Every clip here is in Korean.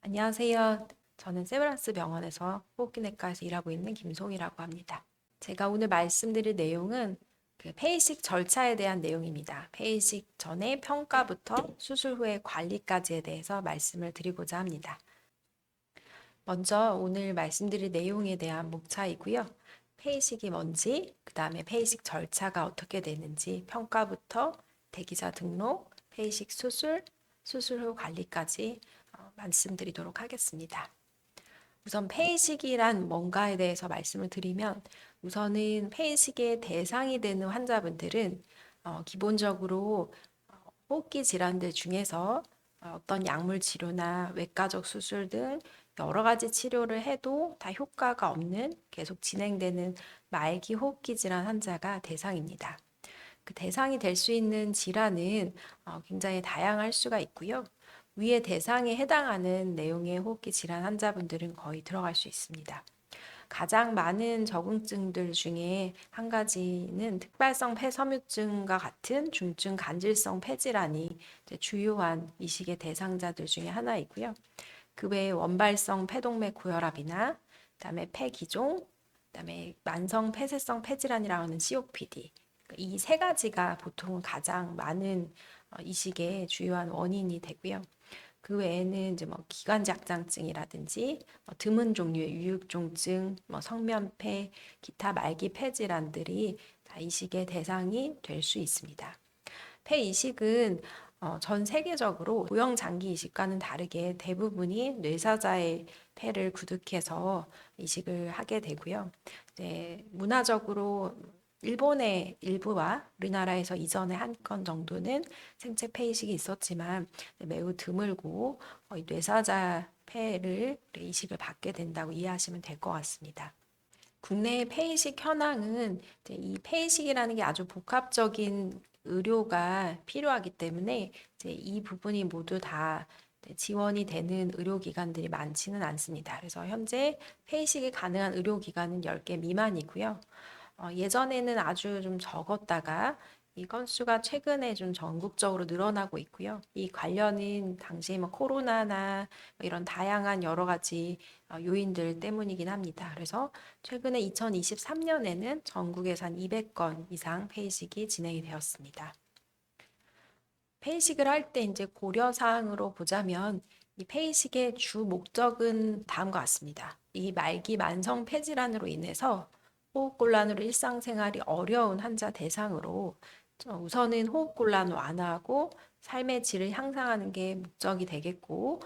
안녕하세요. 저는 세브란스 병원에서 호흡기내과에서 일하고 있는 김송이라고 합니다. 제가 오늘 말씀드릴 내용은 폐이식 절차에 대한 내용입니다. 폐이식 전에 평가부터 수술 후의 관리까지에 대해서 말씀을 드리고자 합니다. 먼저 오늘 말씀드릴 내용에 대한 목차이고요. 폐이식이 뭔지, 그 다음에 폐이식 절차가 어떻게 되는지, 평가부터 대기자 등록, 폐이식 수술, 수술 후 관리까지 말씀드리도록 하겠습니다. 우선 폐이식이란 뭔가에 대해서 말씀을 드리면 우선은 폐이식의 대상이 되는 환자분들은 기본적으로 호흡기 질환들 중에서 어떤 약물 치료나 외과적 수술 등 여러 가지 치료를 해도 다 효과가 없는 계속 진행되는 말기 호흡기 질환 환자가 대상입니다. 그 대상이 될 수 있는 질환은 굉장히 다양할 수가 있고요. 위의 대상에 해당하는 내용의 호흡기 질환 환자분들은 거의 들어갈 수 있습니다. 가장 많은 적응증들 중에 한 가지는 특발성 폐섬유증과 같은 중증 간질성 폐질환이 주요한 이식의 대상자들 중에 하나이고요. 그 외에 원발성 폐동맥 고혈압이나 그다음에 폐기종, 그다음에 만성 폐쇄성 폐질환이라고 하는 COPD 이 세 가지가 보통 가장 많은 이식의 주요한 원인이 되고요. 그 외에는 이제 뭐 기관지악장증이라든지 드문 종류의 유육종증, 성면폐, 기타 말기 폐질환들이 다 이식의 대상이 될 수 있습니다. 폐이식은 전 세계적으로 고형 장기 이식과는 다르게 대부분이 뇌사자의 폐를 구득해서 이식을 하게 되고요. 문화적으로 일본의 일부와 우리나라에서 이전에 한 건 정도는 생체 폐이식이 있었지만 매우 드물고 뇌사자 폐를 이식을 받게 된다고 이해하시면 될 것 같습니다. 국내의 폐이식 현황은 이 폐이식이라는 게 아주 복합적인 의료가 필요하기 때문에 이 부분이 모두 다 지원이 되는 의료기관들이 많지는 않습니다. 그래서 현재 폐이식이 가능한 의료기관은 10개 미만이고요. 예전에는 아주 좀 적었다가 이 건수가 최근에 좀 전국적으로 늘어나고 있고요. 이 관련은 당시 뭐 코로나나 이런 다양한 여러 가지 요인들 때문이긴 합니다. 그래서 최근에 2023년에는 전국에서 한 200건 이상 폐이식이 진행이 되었습니다. 폐이식을 할 때 이제 고려 사항으로 보자면 이 폐이식의 주 목적은 다음과 같습니다. 이 말기 만성 폐질환으로 인해서 호흡곤란으로 일상생활이 어려운 환자 대상으로 우선은 호흡곤란 완화하고 삶의 질을 향상하는 게 목적이 되겠고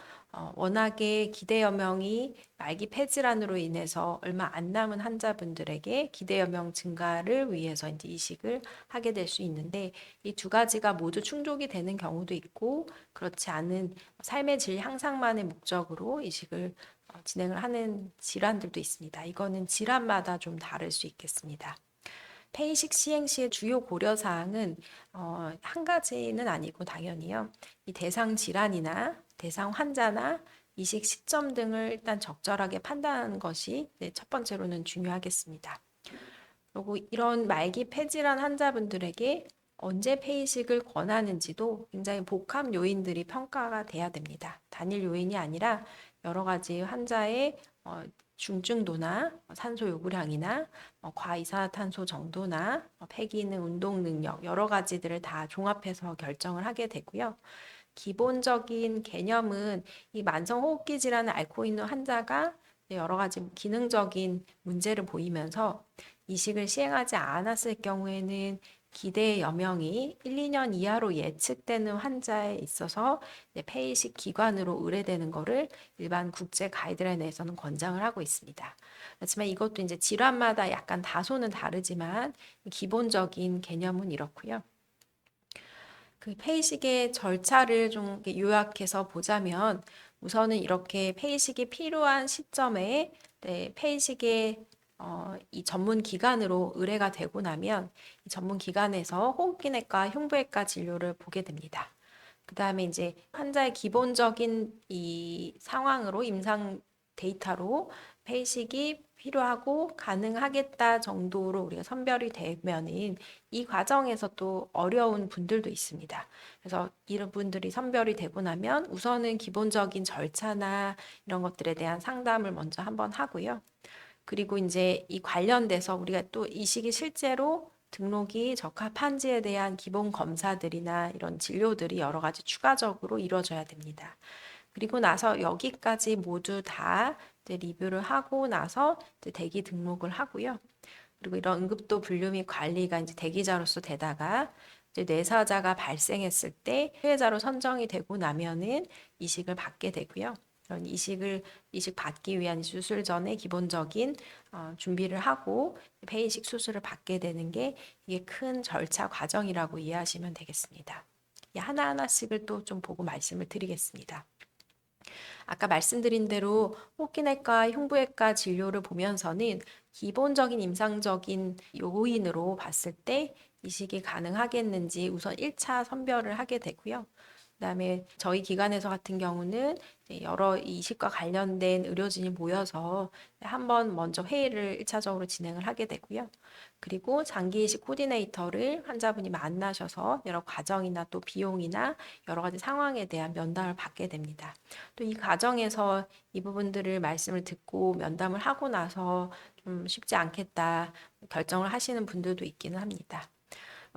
워낙에 기대여명이 말기 폐질환으로 인해서 얼마 안 남은 환자분들에게 기대여명 증가를 위해서 이제 이식을 하게 될 수 있는데 이 두 가지가 모두 충족이 되는 경우도 있고 그렇지 않은 삶의 질 향상만의 목적으로 이식을 진행을 하는 질환들도 있습니다. 이거는 질환마다 좀 다를 수 있겠습니다. 폐이식 시행 시의 주요 고려 사항은 한 가지는 아니고 당연히요. 이 대상 질환이나 대상 환자나 이식 시점 등을 일단 적절하게 판단하는 것이 첫 번째로는 중요하겠습니다. 그리고 이런 말기 폐질환 환자분들에게 언제 폐이식을 권하는지도 굉장히 복합 요인들이 평가가 돼야 됩니다. 단일 요인이 아니라 여러 가지 환자의 중증도나 산소 요구량이나 과이산화탄소 정도나 폐기 있는 운동 능력 여러 가지들을 다 종합해서 결정을 하게 되고요. 기본적인 개념은 이 만성호흡기 질환을 앓고 있는 환자가 여러 가지 기능적인 문제를 보이면서 이식을 시행하지 않았을 경우에는 기대 여명이 1, 2년 이하로 예측되는 환자에 있어서 폐이식 기관으로 의뢰되는 것을 일반 국제 가이드라인에서는 권장을 하고 있습니다. 그렇지만 이것도 이제 질환마다 약간 다소는 다르지만 기본적인 개념은 이렇고요. 그 폐이식의 절차를 좀 요약해서 보자면 우선은 이렇게 폐이식이 필요한 시점에 폐이식의 이 전문 기관으로 의뢰가 되고 나면 이 전문 기관에서 호흡기내과, 흉부외과 진료를 보게 됩니다. 그 다음에 이제 환자의 기본적인 이 상황으로 임상 데이터로 폐이식이 필요하고 가능하겠다 정도로 우리가 선별이 되면은 이 과정에서 또 어려운 분들도 있습니다. 그래서 이런 분들이 선별이 되고 나면 우선은 기본적인 절차나 이런 것들에 대한 상담을 먼저 한번 하고요. 그리고 이제 이 관련돼서 우리가 또 이식이 실제로 등록이 적합한지에 대한 기본 검사들이나 이런 진료들이 여러 가지 추가적으로 이루어져야 됩니다. 그리고 나서 여기까지 모두 다 이제 리뷰를 하고 나서 이제 대기 등록을 하고요. 그리고 이런 응급도 분류 및 관리가 이제 대기자로서 되다가 이제 뇌사자가 발생했을 때 피해자로 선정이 되고 나면은 이식을 받게 되고요. 이런 이식 받기 위한 수술 전에 기본적인 준비를 하고 폐이식 수술을 받게 되는 게 이게 큰 절차 과정이라고 이해하시면 되겠습니다. 하나하나씩을 또 좀 보고 말씀을 드리겠습니다. 아까 말씀드린 대로 호흡기내과, 흉부외과 진료를 보면서는 기본적인 임상적인 요인으로 봤을 때 이식이 가능하겠는지 우선 1차 선별을 하게 되고요. 그다음에 저희 기관에서 같은 경우는 여러 이식과 관련된 의료진이 모여서 한번 먼저 회의를 1차적으로 진행을 하게 되고요. 그리고 장기 이식 코디네이터를 환자분이 만나셔서 여러 과정이나 또 비용이나 여러 가지 상황에 대한 면담을 받게 됩니다. 또 이 과정에서 이 부분들을 말씀을 듣고 면담을 하고 나서 좀 쉽지 않겠다 결정을 하시는 분들도 있기는 합니다.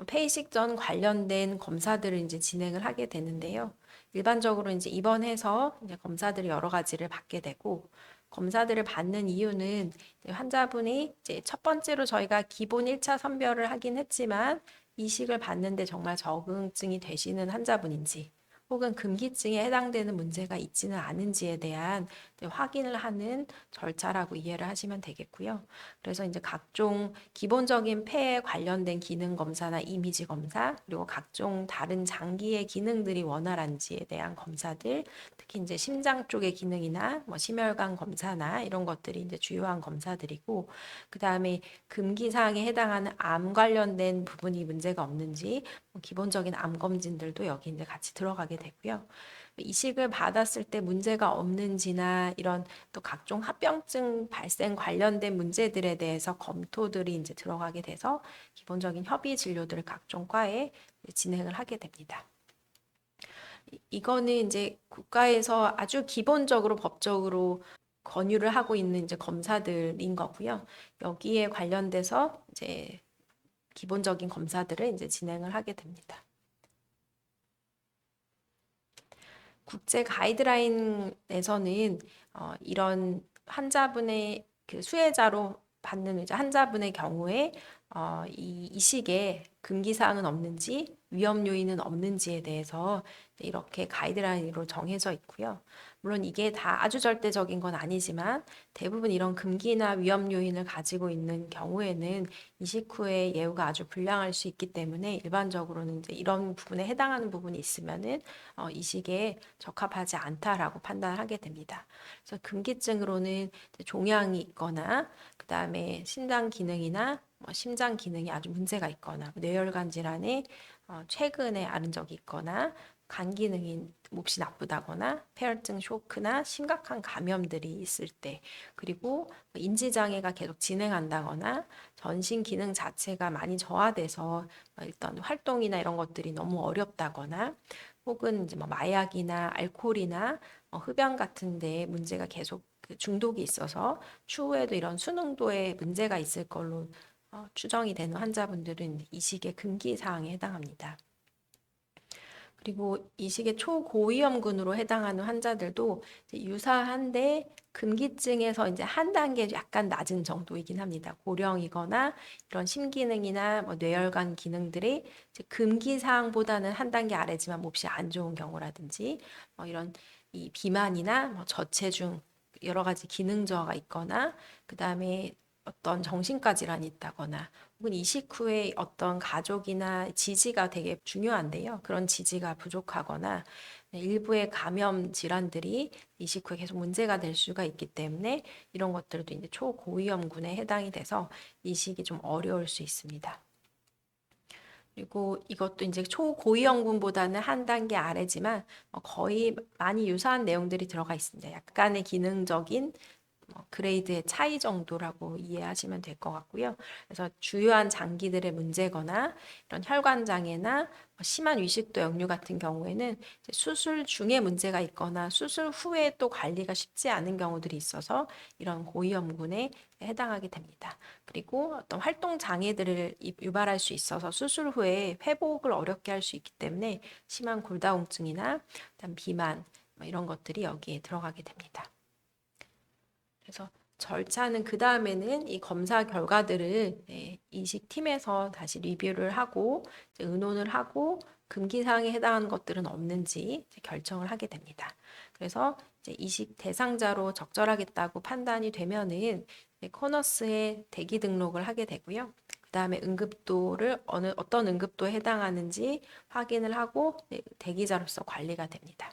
폐이식 전 관련된 검사들을 이제 진행을 하게 되는데요. 일반적으로 이제 입원해서 이제 검사들을 여러 가지를 받게 되고 검사들을 받는 이유는 환자분이 이제 첫 번째로 저희가 기본 1차 선별을 하긴 했지만 이식을 받는데 정말 적응증이 되시는 환자분인지 혹은 금기증에 해당되는 문제가 있지는 않은지에 대한 확인을 하는 절차라고 이해를 하시면 되겠고요. 그래서 이제 각종 기본적인 폐에 관련된 기능 검사나 이미지 검사, 그리고 각종 다른 장기의 기능들이 원활한지에 대한 검사들, 특히 이제 심장 쪽의 기능이나 뭐 심혈관 검사나 이런 것들이 이제 주요한 검사들이고, 그 다음에 금기 사항에 해당하는 암 관련된 부분이 문제가 없는지 기본적인 암 검진들도 여기 이제 같이 들어가게 되고요. 이식을 받았을 때 문제가 없는지나 이런 또 각종 합병증 발생 관련된 문제들에 대해서 검토들이 이제 들어가게 돼서 기본적인 협의 진료들을 각종 과에 진행을 하게 됩니다. 이거는 이제 국가에서 아주 기본적으로 법적으로 권유를 하고 있는 이제 검사들인 거고요. 여기에 관련돼서 이제 기본적인 검사들을 이제 진행을 하게 됩니다. 국제 가이드라인에서는 이런 환자분의 그 수혜자로 받는 이제 환자분의 경우에 이 이식에 금기 사항은 없는지 위험 요인은 없는지에 대해서 이렇게 가이드라인으로 정해져 있고요. 물론 이게 다 아주 절대적인 건 아니지만 대부분 이런 금기나 위험 요인을 가지고 있는 경우에는 이식 후에 예후가 아주 불량할 수 있기 때문에 일반적으로는 이제 이런 부분에 해당하는 부분이 있으면은 이식에 적합하지 않다라고 판단하게 됩니다. 그래서 금기증으로는 종양이 있거나 그 다음에 신장 기능이나 심장 기능이 아주 문제가 있거나 뇌혈관 질환에 최근에 앓은 적이 있거나 간 기능이 몹시 나쁘다거나 폐혈증 쇼크나 심각한 감염들이 있을 때 그리고 인지장애가 계속 진행한다거나 전신 기능 자체가 많이 저하돼서 일단 활동이나 이런 것들이 너무 어렵다거나 혹은 이제 뭐 마약이나 알코올이나 흡연 같은 데 문제가 계속 그 중독이 있어서 추후에도 이런 수능도에 문제가 있을 걸로 추정이 되는 환자분들은 이식의 금기 사항에 해당합니다. 그리고 이식의 초고위험군으로 해당하는 환자들도 유사한데 금기증에서 이제 한 단계 약간 낮은 정도이긴 합니다. 고령이거나 이런 심기능이나 뭐 뇌혈관 기능들이 금기 사항보다는 한 단계 아래지만 몹시 안 좋은 경우라든지 이런 이 비만이나 저체중 여러 가지 기능 저하가 있거나 그 다음에 어떤 정신과 질환이 있다거나 혹은 이식 후에 어떤 가족이나 지지가 되게 중요한데요. 그런 지지가 부족하거나 일부의 감염 질환들이 이식 후에 계속 문제가 될 수가 있기 때문에 이런 것들도 이제 초고위험군에 해당이 돼서 이식이 좀 어려울 수 있습니다. 그리고 이것도 이제 초고위험군보다는 한 단계 아래지만 거의 많이 유사한 내용들이 들어가 있습니다. 약간의 기능적인 그레이드의 차이 정도라고 이해하시면 될 것 같고요. 그래서 주요한 장기들의 문제거나 이런 혈관 장애나 심한 위식도 역류 같은 경우에는 수술 중에 문제가 있거나 수술 후에 또 관리가 쉽지 않은 경우들이 있어서 이런 고위험군에 해당하게 됩니다. 그리고 어떤 활동 장애들을 유발할 수 있어서 수술 후에 회복을 어렵게 할 수 있기 때문에 심한 골다공증이나 비만 이런 것들이 여기에 들어가게 됩니다. 그래서 절차는 그 다음에는 이 검사 결과들을 이식팀에서 다시 리뷰를 하고 의논을 하고 금기사항에 해당하는 것들은 없는지 결정을 하게 됩니다. 그래서 이제 이식 대상자로 적절하겠다고 판단이 되면은 코너스에 대기 등록을 하게 되고요. 그 다음에 응급도를 어떤 응급도에 해당하는지 확인을 하고 대기자로서 관리가 됩니다.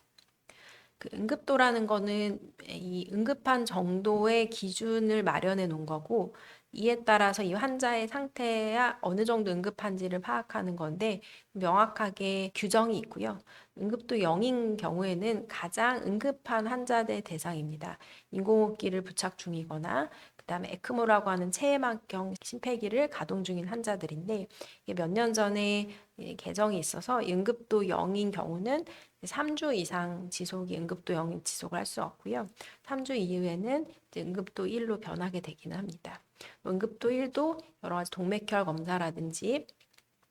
그 응급도라는 거는 이 응급한 정도의 기준을 마련해 놓은 거고 이에 따라서 이 환자의 상태야 어느 정도 응급한지를 파악하는 건데 명확하게 규정이 있고요. 응급도 0인 경우에는 가장 응급한 환자들 대상입니다. 인공호흡기를 부착 중이거나 그다음에 에크모라고 하는 체해막경 심폐기를 가동 중인 환자들인데 이게 몇 년 전에 개정이 있어서 응급도 0인 경우는 3주 이상 지속이 응급도 0인 지속을 할 수 없고요. 3주 이후에는 이제 응급도 1로 변하게 되기는 합니다. 응급도 1도 여러 가지 동맥혈 검사라든지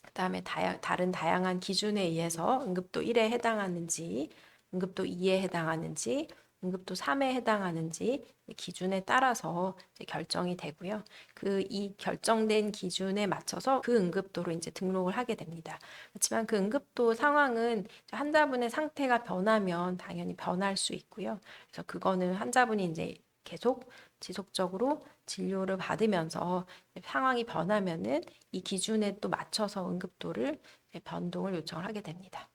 그다음에 다른 다양한 기준에 의해서 응급도 1에 해당하는지, 응급도 2에 해당하는지, 응급도 3에 해당하는지 기준에 따라서 이제 결정이 되고요. 이 결정된 기준에 맞춰서 그 응급도로 이제 등록을 하게 됩니다. 그렇지만 그 응급도 상황은 환자분의 상태가 변하면 당연히 변할 수 있고요. 그래서 그거는 환자분이 이제 계속 지속적으로 진료를 받으면서 상황이 변하면은 이 기준에 또 맞춰서 응급도를 변동을 요청을 하게 됩니다.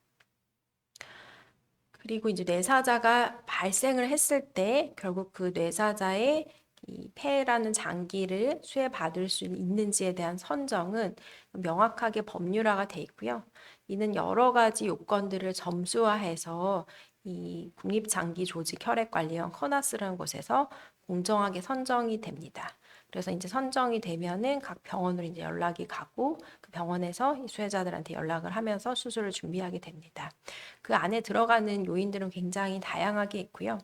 그리고 이제 뇌사자가 발생을 했을 때 결국 그 뇌사자의 이 폐라는 장기를 수혜받을 수 있는지에 대한 선정은 명확하게 법률화가 돼 있고요. 이는 여러 가지 요건들을 점수화해서 이 국립장기조직혈액관리원 커나스라는 곳에서 공정하게 선정이 됩니다. 그래서 이제 선정이 되면은 각 병원으로 이제 연락이 가고 그 병원에서 이 수혜자들한테 연락을 하면서 수술을 준비하게 됩니다. 그 안에 들어가는 요인들은 굉장히 다양하게 있고요.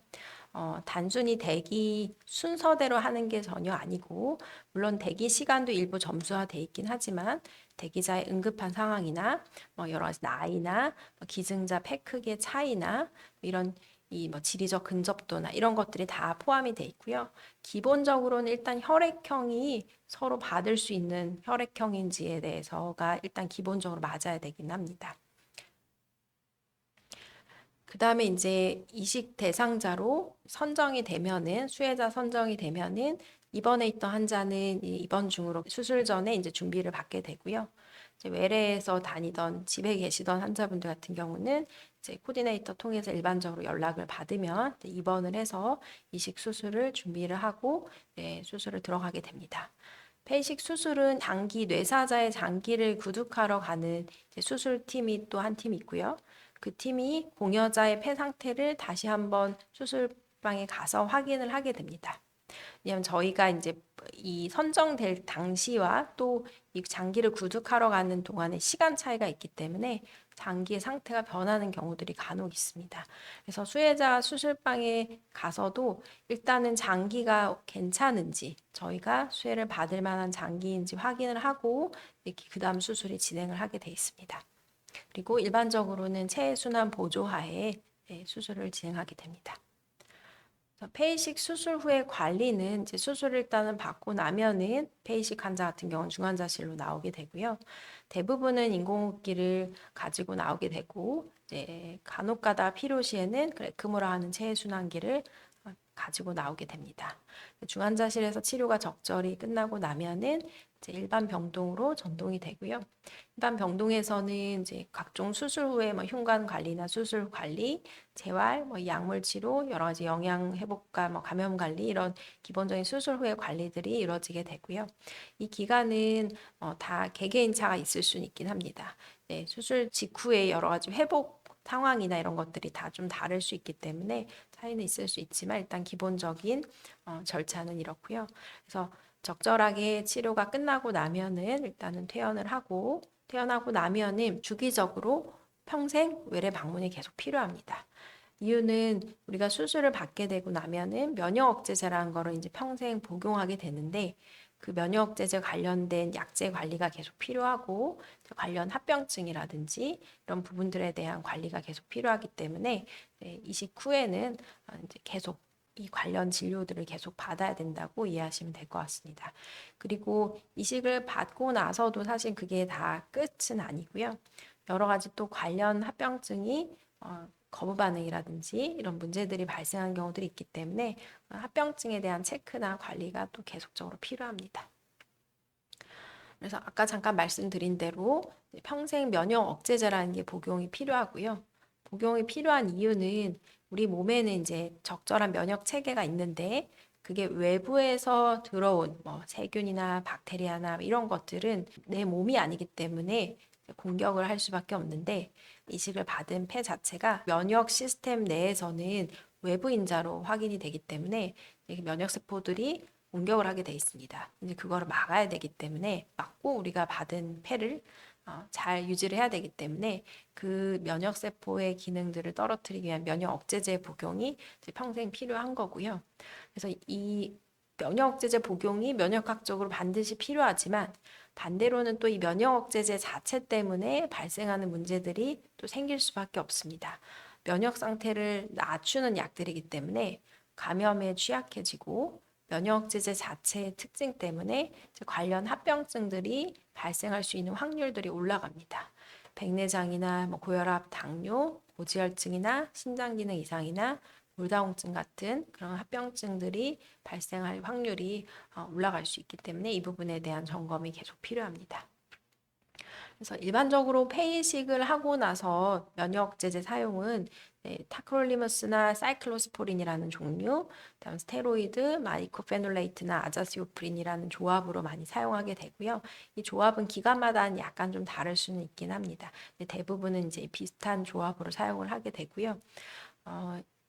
단순히 대기 순서대로 하는 게 전혀 아니고, 물론 대기 시간도 일부 점수화돼 있긴 하지만, 대기자의 응급한 상황이나, 여러 가지 나이나, 기증자 폐 크기의 차이나, 이런 지리적 근접도나 이런 것들이 다 포함이 돼 있고요. 기본적으로는 일단 혈액형이 서로 받을 수 있는 혈액형인지에 대해서가 일단 기본적으로 맞아야 되긴 합니다. 그 다음에 이제 이식 대상자로 선정이 되면은, 수혜자 선정이 되면은, 입원해 있던 환자는 입원 중으로 수술 전에 이제 준비를 받게 되고요. 이제 외래에서 다니던, 집에 계시던 환자분들 같은 경우는 이제 코디네이터 통해서 일반적으로 연락을 받으면 입원을 해서 이식 수술을 준비를 하고 수술을 들어가게 됩니다. 폐이식 수술은 장기 뇌사자의 장기를 구독하러 가는 수술팀이 또 한 팀 있고요. 그 팀이 공여자의 폐 상태를 다시 한번 수술방에 가서 확인을 하게 됩니다. 왜냐하면 저희가 이제 이 선정될 당시와 또 이 장기를 구독하러 가는 동안에 시간 차이가 있기 때문에 장기의 상태가 변하는 경우들이 간혹 있습니다. 그래서 수혜자 수술방에 가서도 일단은 장기가 괜찮은지 저희가 수혜를 받을 만한 장기인지 확인을 하고 그 다음 수술이 진행을 하게 돼 있습니다. 그리고 일반적으로는 체순환 보조하에 수술을 진행하게 됩니다. 폐이식 수술 후의 관리는 이제 수술을 일단은 받고 나면은 폐이식 환자 같은 경우는 중환자실로 나오게 되고요. 대부분은 인공호흡기를 가지고 나오게 되고 이제 간혹가다 필요시에는 에크모라 하는 체순환기를 가지고 나오게 됩니다. 중환자실에서 치료가 적절히 끝나고 나면은 이제 일반 병동으로 전동이 되고요. 일반 병동에서는 이제 각종 수술 후에 뭐 흉관 관리나 수술 관리, 재활, 뭐 약물 치료, 여러 가지 영양 회복과 뭐 감염 관리 이런 기본적인 수술 후의 관리들이 이루어지게 되고요. 이 기간은 다 개개인차가 있을 수는 있긴 합니다. 네, 수술 직후에 여러 가지 회복 상황이나 이런 것들이 다 좀 다를 수 있기 때문에 차이는 있을 수 있지만 일단 기본적인 절차는 이렇고요. 그래서 적절하게 치료가 끝나고 나면은 일단은 퇴원하고 나면은 주기적으로 평생 외래 방문이 계속 필요합니다. 이유는 우리가 수술을 받게 되고 나면은 면역 억제제라는 거를 이제 평생 복용하게 되는데 그 면역 억제제 관련된 약제 관리가 계속 필요하고 관련 합병증이라든지 이런 부분들에 대한 관리가 계속 필요하기 때문에 이식 후에는 이제 계속 이 관련 진료들을 계속 받아야 된다고 이해하시면 될 것 같습니다. 그리고 이식을 받고 나서도 사실 그게 다 끝은 아니고요. 여러 가지 또 관련 합병증이 거부 반응이라든지 이런 문제들이 발생하는 경우들이 있기 때문에 합병증에 대한 체크나 관리가 또 계속적으로 필요합니다. 그래서 아까 잠깐 말씀드린 대로 평생 면역 억제제라는 게 복용이 필요하고요. 복용이 필요한 이유는 우리 몸에는 이제 적절한 면역 체계가 있는데 그게 외부에서 들어온 뭐 세균이나 박테리아나 이런 것들은 내 몸이 아니기 때문에 공격을 할 수밖에 없는데 이식을 받은 폐 자체가 면역 시스템 내에서는 외부 인자로 확인이 되기 때문에 면역 세포들이 공격을 하게 돼 있습니다. 이제 그거를 막아야 되기 때문에 막고 우리가 받은 폐를 잘 유지를 해야 되기 때문에 그 면역 세포의 기능들을 떨어뜨리기 위한 면역 억제제 복용이 평생 필요한 거고요. 그래서 이 면역 억제제 복용이 면역학적으로 반드시 필요하지만 반대로는 또 이 면역 억제제 자체 때문에 발생하는 문제들이 또 생길 수밖에 없습니다. 면역 상태를 낮추는 약들이기 때문에 감염에 취약해지고 면역 억제제 자체의 특징 때문에 관련 합병증들이 발생할 수 있는 확률들이 올라갑니다. 백내장이나 뭐 고혈압, 당뇨, 고지혈증이나 신장 기능 이상이나 골다공증 같은 그런 합병증들이 발생할 확률이 올라갈 수 있기 때문에 이 부분에 대한 점검이 계속 필요합니다. 그래서 일반적으로 폐이식을 하고 나서 면역제제 사용은 타크롤리무스나 사이클로스포린이라는 종류, 그다음 스테로이드, 마이코페놀레이트나 아자시오프린이라는 조합으로 많이 사용하게 되고요. 이 조합은 기간마다 약간 좀 다를 수는 있긴 합니다. 대부분은 이제 비슷한 조합으로 사용을 하게 되고요.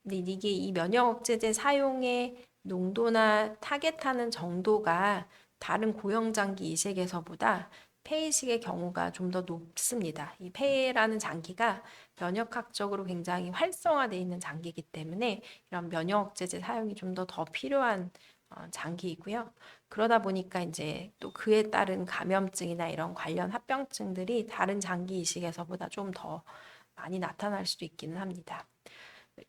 근데 이게 이 면역 억제제 사용의 농도나 타겟하는 정도가 다른 고형장기 이식에서보다 폐이식의 경우가 좀 더 높습니다. 이 폐라는 장기가 면역학적으로 굉장히 활성화되어 있는 장기이기 때문에 이런 면역 억제제 사용이 좀 더 필요한 장기이고요. 그러다 보니까 이제 또 그에 따른 감염증이나 이런 관련 합병증들이 다른 장기 이식에서보다 좀 더 많이 나타날 수도 있기는 합니다.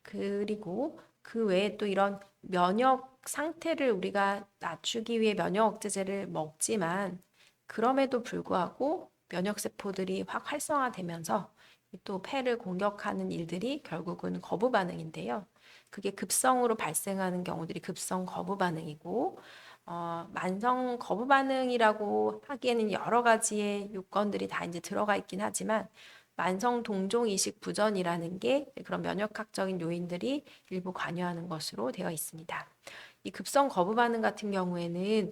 그리고 그 외에 또 이런 면역 상태를 우리가 낮추기 위해 면역 억제제를 먹지만 그럼에도 불구하고 면역 세포들이 확 활성화되면서 또 폐를 공격하는 일들이 결국은 거부 반응인데요. 그게 급성으로 발생하는 경우들이 급성 거부 반응이고 만성 거부 반응이라고 하기에는 여러 가지의 요건들이 다 이제 들어가 있긴 하지만 만성 동종 이식 부전이라는 게 그런 면역학적인 요인들이 일부 관여하는 것으로 되어 있습니다. 이 급성 거부 반응 같은 경우에는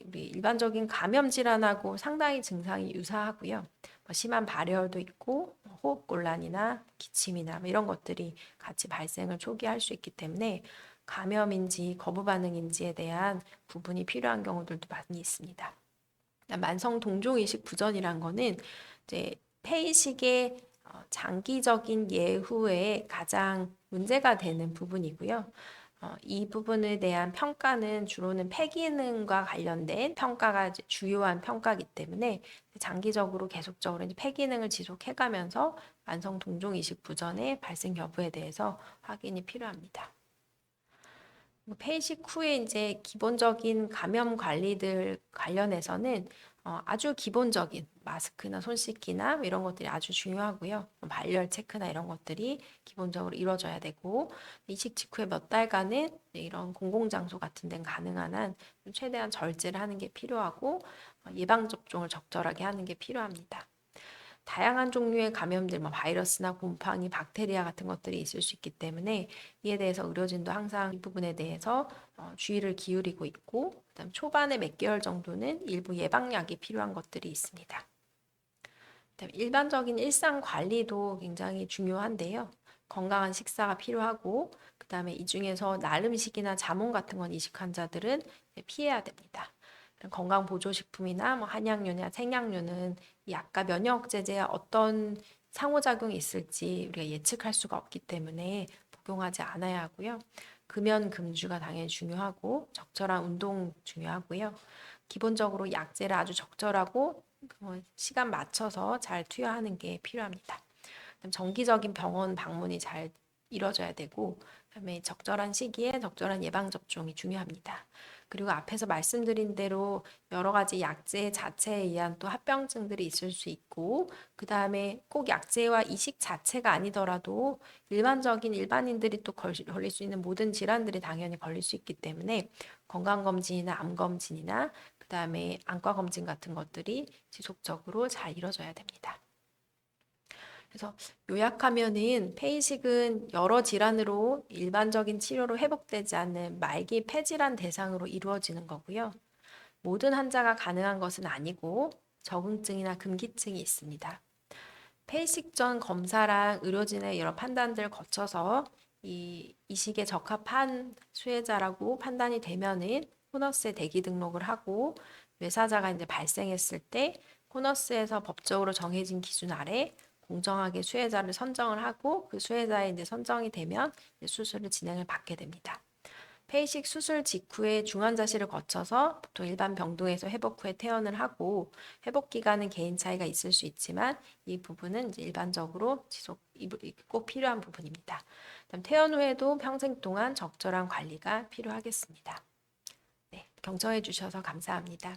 우리 일반적인 감염 질환하고 상당히 증상이 유사하고요. 심한 발열도 있고 호흡 곤란이나 기침이나 이런 것들이 같이 발생을 초기할 수 있기 때문에 감염인지 거부 반응인지에 대한 구분이 필요한 경우들도 많이 있습니다. 만성 동종 이식 부전이란 거는 이제 폐이식의 장기적인 예후에 가장 문제가 되는 부분이고요. 이 부분에 대한 평가는 주로는 폐기능과 관련된 평가가 이제 주요한 평가이기 때문에 장기적으로 계속적으로 이제 폐기능을 지속해가면서 만성 동종 이식 부전의 발생 여부에 대해서 확인이 필요합니다. 폐이식 후에 이제 기본적인 감염 관리들 관련해서는 아주 기본적인 마스크나 손 씻기나 이런 것들이 아주 중요하고요. 발열 체크나 이런 것들이 기본적으로 이루어져야 되고 이식 직후에 몇 달간은 이런 공공장소 같은 데는 가능한 한 최대한 절제를 하는 게 필요하고 예방 접종을 적절하게 하는 게 필요합니다. 다양한 종류의 감염들, 바이러스나 곰팡이, 박테리아 같은 것들이 있을 수 있기 때문에 이에 대해서 의료진도 항상 이 부분에 대해서 주의를 기울이고 있고, 그다음 초반에 몇 개월 정도는 일부 예방약이 필요한 것들이 있습니다. 그다음 일반적인 일상 관리도 굉장히 중요한데요. 건강한 식사가 필요하고, 그다음에 이 중에서 날 음식이나 자몽 같은 건 이식 환자들은 피해야 됩니다. 건강 보조식품이나 한약류나 생약류는 이 약과 면역제제와 어떤 상호작용이 있을지 우리가 예측할 수가 없기 때문에 복용하지 않아야 하고요. 금연 금주가 당연히 중요하고 적절한 운동 중요하고요. 기본적으로 약제를 아주 적절하고 시간 맞춰서 잘 투여하는 게 필요합니다. 정기적인 병원 방문이 잘 이루어져야 되고, 그다음에 적절한 시기에 적절한 예방 접종이 중요합니다. 그리고 앞에서 말씀드린 대로 여러 가지 약제 자체에 의한 또 합병증들이 있을 수 있고, 그다음에 꼭 약제와 이식 자체가 아니더라도 일반적인 일반인들이 또 걸릴 수 있는 모든 질환들이 당연히 걸릴 수 있기 때문에 건강검진이나 암검진이나 그다음에 안과검진 같은 것들이 지속적으로 잘 이루어져야 됩니다. 그래서 요약하면은 폐이식은 여러 질환으로 일반적인 치료로 회복되지 않는 말기 폐질환 대상으로 이루어지는 거고요. 모든 환자가 가능한 것은 아니고 적응증이나 금기증이 있습니다. 폐이식 전 검사랑 의료진의 여러 판단들을 거쳐서 이 이식에 적합한 수혜자라고 판단이 되면은 호너스에 대기 등록을 하고 뇌사자가 이제 발생했을 때 호너스에서 법적으로 정해진 기준 아래 공정하게 수혜자를 선정을 하고 그 수혜자에 이제 선정이 되면 수술을 진행을 받게 됩니다. 폐이식 수술 직후에 중환자실을 거쳐서 보통 일반 병동에서 회복 후에 퇴원을 하고 회복 기간은 개인 차이가 있을 수 있지만 이 부분은 이제 일반적으로 꼭 필요한 부분입니다. 그다음 퇴원 후에도 평생 동안 적절한 관리가 필요하겠습니다. 네, 경청해 주셔서 감사합니다.